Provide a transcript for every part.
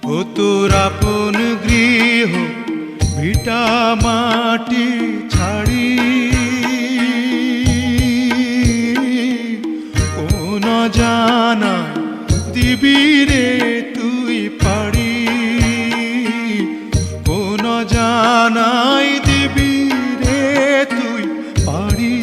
ও তোর আপন গৃহ ভিটা মাটি ছাড়ি কোন জানা দিবি রে তুই পাড়ি কোন জানাই দিবি রে তুই পাড়ি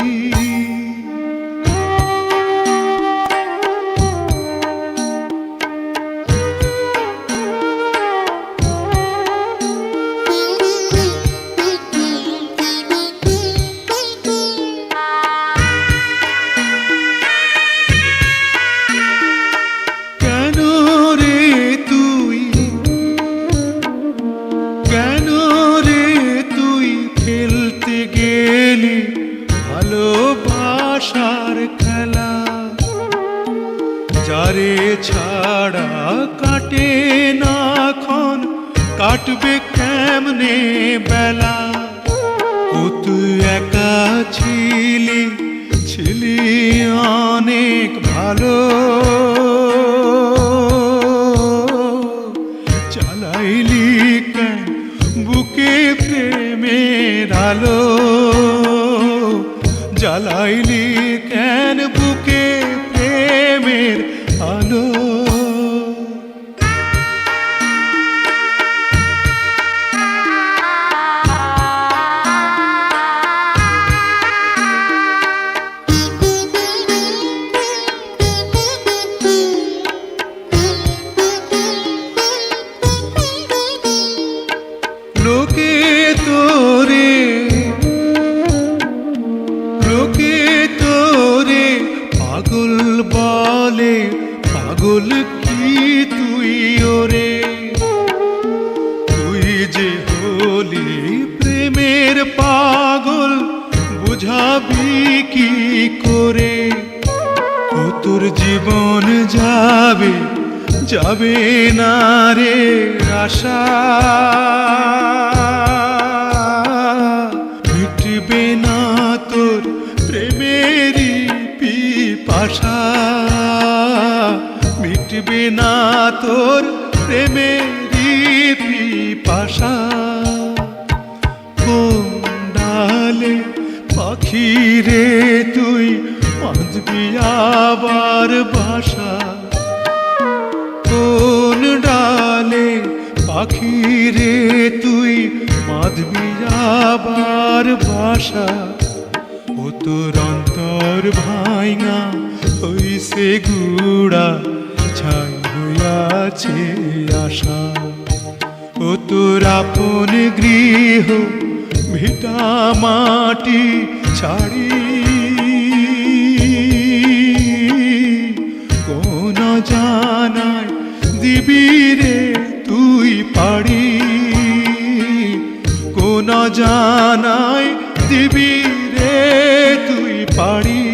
ভালোবাসার খেলা যারে ছাড়া কাটে না ক্ষণ কাটবে কেমনে বেলা ও তুই একা ছিলি অনেক ভালো চালাইলি কেন বুকে প্রেমের আলো জ্বালাইলি কেন বুকে প্রেমের আলো লোকে তোরে পাগল বলে পাগল কি তুই ওরে তুই যে হলি প্রেমের পাগল বুঝাবি কি করে ও তোর জীবন যাবে না রে আশা মিটবে না তোর প্রেমেরই পিপাসা মিটবে না তোর প্রেমেরই পিপাসা কোন ডালে পাখি রে তুই বাঁধবি আবার বাসা কোন ডালে পাখি রে তুই বাঁধবি আবার বাসা ও তোর অন্তর ভাঙা হইছে গুড়া ছাই হইয়াছে আশা ও তোর আপন গৃহ ভিটা মাটি ছাড়ি কোন জানাই দিবি রে তুই পাড়ি কোন জানাই দিবি রে তুই পাড়ি